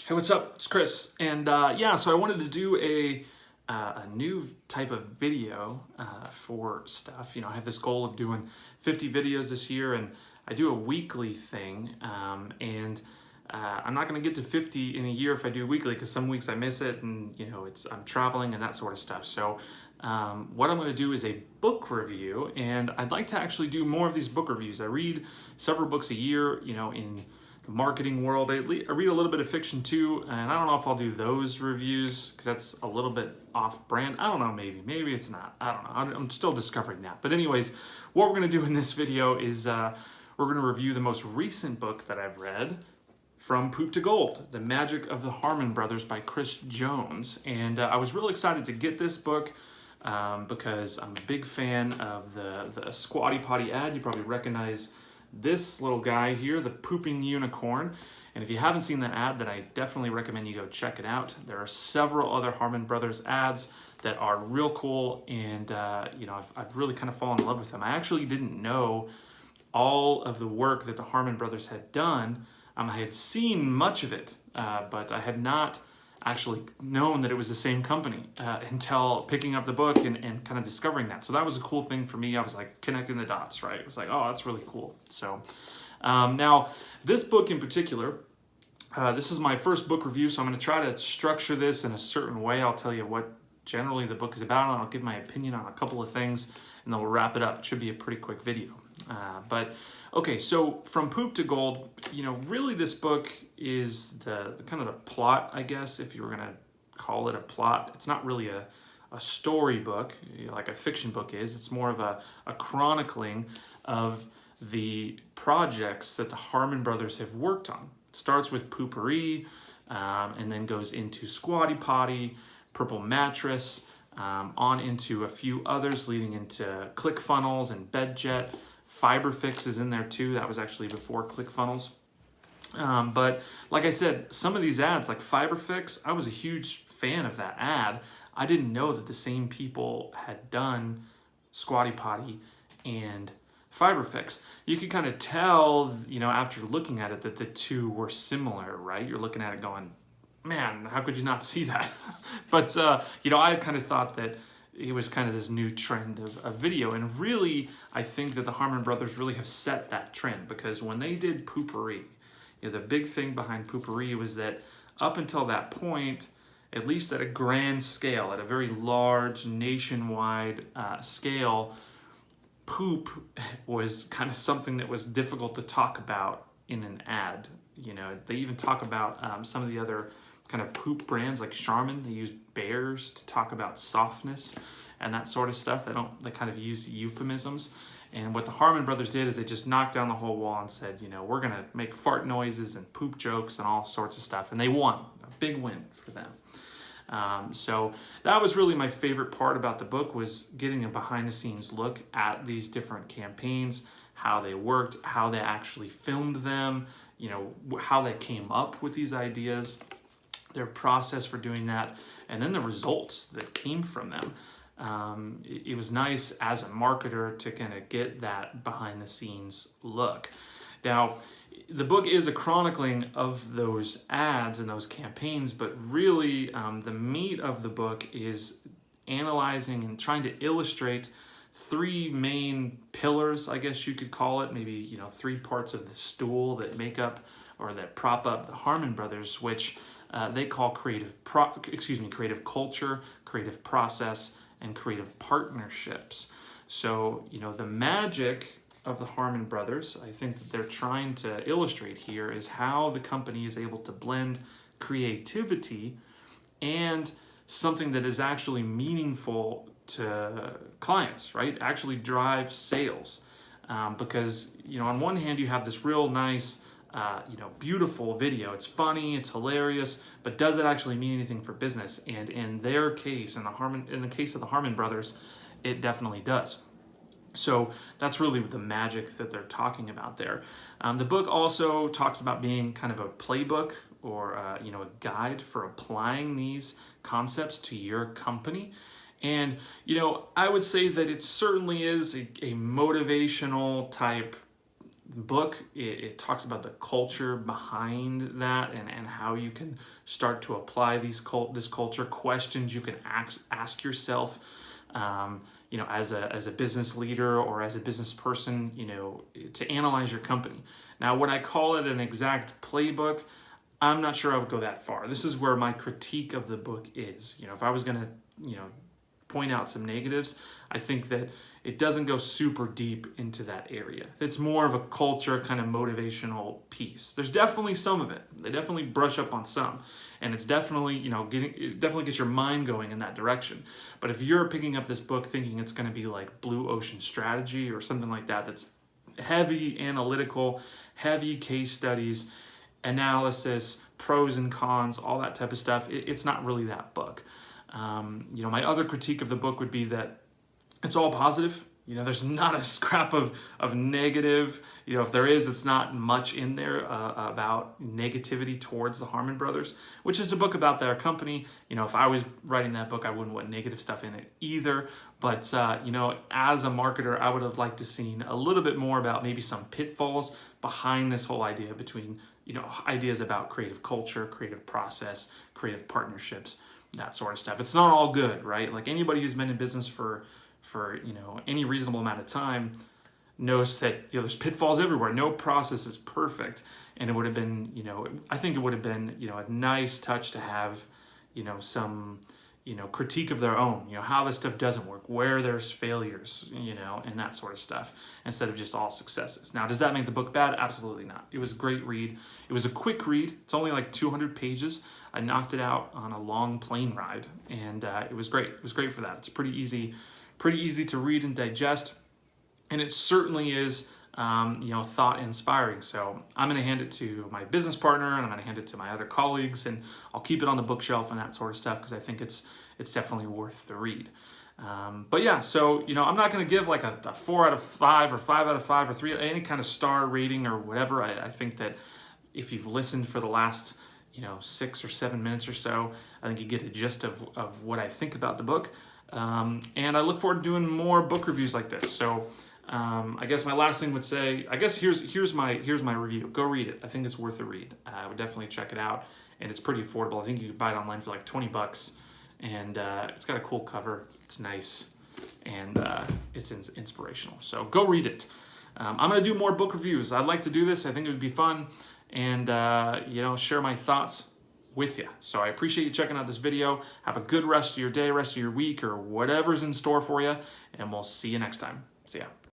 Hey, what's up? It's Chris, and yeah, so I wanted to do a new type of video for stuff. I have this goal of doing 50 videos this year, and I do a weekly thing, and I'm not going to get to 50 in a year if I do weekly because some weeks I miss it, and I'm traveling and that sort of stuff. So what I'm going to do is a book review, and I'd like to actually do more of these book reviews. I read several books a year, in the marketing world. I read a little bit of fiction too, and I don't know if I'll do those reviews because that's a little bit off brand. I don't know, maybe it's not. I don't know. I'm still discovering that. But anyways, what we're going to do in this video is we're going to review the most recent book that I've read, From Poop to Gold, The Magic of the Harmon Brothers by Chris Jones. And I was really excited to get this book because I'm a big fan of the Squatty Potty ad. You probably recognize this little guy here, the pooping unicorn. And if you haven't seen that ad, then I definitely recommend you go check it out. There are several other Harmon Brothers ads that are real cool, and I've really kind of fallen in love with them. I actually didn't know all of the work that the Harmon Brothers had done. I had seen much of it, but I had not actually known that it was the same company until picking up the book and kind of discovering that. So that was a cool thing for me. I was like connecting the dots, right? It was like, oh, that's really cool. So now this book in particular, this is my first book review, so I'm going to try to structure this in a certain way. I'll tell you what generally the book is about, and I'll give my opinion on a couple of things, and then we'll wrap it up. It should be a pretty quick video. But okay, so From Poop to Gold, really this book is the kind of the plot, I guess, if you were going to call it a plot. It's not really a story book like a fiction book is. It's more of a chronicling of the projects that the Harmon Brothers have worked on. It starts with Poopery, and then goes into Squatty Potty, Purple Mattress, on into a few others, leading into ClickFunnels and BedJet. FiberFix is in there too. That was actually before ClickFunnels. But like I said, some of these ads, like FiberFix, I was a huge fan of that ad. I didn't know that the same people had done Squatty Potty and FiberFix. You could kind of tell, after looking at it, that the two were similar, right? You're looking at it going, man, how could you not see that? But, I kind of thought that it was kind of this new trend of video. And really, I think that the Harmon Brothers really have set that trend, because when they did Poopery, the big thing behind Poopery was that up until that point, at least at a grand scale, at a very large nationwide scale, poop was kind of something that was difficult to talk about in an ad. They even talk about some of the other kind of poop brands like Harmon. They use bears to talk about softness and that sort of stuff. They kind of use euphemisms. And what the Harmon Brothers did is they just knocked down the whole wall and said, we're going to make fart noises and poop jokes and all sorts of stuff. And they won. A big win for them. So that was really my favorite part about the book, was getting a behind-the-scenes look at these different campaigns, how they worked, how they actually filmed them, how they came up with these ideas, their process for doing that, and then the results that came from them. It was nice as a marketer to kind of get that behind the scenes look. Now, the book is a chronicling of those ads and those campaigns, but really the meat of the book is analyzing and trying to illustrate three main pillars, I guess you could call it, maybe, three parts of the stool that make up or that prop up the Harmon Brothers, which they call creative culture, creative process, and creative partnerships. So, the magic of the Harmon Brothers, I think that they're trying to illustrate here, is how the company is able to blend creativity and something that is actually meaningful to clients, right? Actually drive sales. Because, on one hand, you have this real nice, beautiful video. It's funny, it's hilarious, but does it actually mean anything for business? And in their case, in the case of the Harmon Brothers, it definitely does. So that's really the magic that they're talking about there. The book also talks about being kind of a playbook or a guide for applying these concepts to your company. And I would say that it certainly is a motivational type book, it talks about the culture behind that, and how you can start to apply this culture, questions you can ask yourself, as a business leader or as a business person, to analyze your company. Now, when I call it an exact playbook, I'm not sure I would go that far. This is where my critique of the book is. If I was going to, point out some negatives, I think that it doesn't go super deep into that area. It's more of a culture kind of motivational piece. There's definitely some of it. They definitely brush up on some, and it's definitely, it definitely gets your mind going in that direction. But if you're picking up this book thinking it's going to be like blue ocean strategy or something like that, that's heavy analytical, heavy case studies, analysis, pros and cons, all that type of stuff, it's not really that book. My other critique of the book would be that it's all positive. There's not a scrap of negative. If there is, it's not much in there about negativity towards the Harmon brothers, which is a book about their company. If I was writing that book, I wouldn't want negative stuff in it either. But, as a marketer, I would have liked to seen a little bit more about maybe some pitfalls behind this whole idea between, ideas about creative culture, creative process, creative partnerships, that sort of stuff. It's not all good, right? Like anybody who's been in business for any reasonable amount of time knows that there's pitfalls everywhere. No process is perfect, and it would have been I think it would have been a nice touch to have some critique of their own, how this stuff doesn't work, where there's failures, and that sort of stuff, instead of just all successes. Now, does that make the book bad? Absolutely not. It was a great read. It was a quick read. It's only like 200 pages. I knocked it out on a long plane ride, and it was great. It was great for that. It's pretty easy to read and digest, and it certainly is thought inspiring. So I'm going to hand it to my business partner, and I'm going to hand it to my other colleagues, and I'll keep it on the bookshelf and that sort of stuff, because I think it's definitely worth the read. But yeah, so I'm not going to give like a 4 out of 5 or 5 out of 5 or 3, any kind of star rating or whatever. I think that if you've listened for the last 6 or 7 minutes or so, I think you get a gist of what I think about the book. And I look forward to doing more book reviews like this. So I guess my last thing would say, I guess here's my review. Go read it. I think it's worth a read. I would definitely check it out, and it's pretty affordable. I think you can buy it online for like $20, and it's got a cool cover. It's nice, and it's inspirational. So go read it. I'm gonna do more book reviews. I'd like to do this. I think it would be fun, and share my thoughts with you. So I appreciate you checking out this video. Have a good rest of your day, rest of your week, or whatever's in store for you, and we'll see you next time. See ya.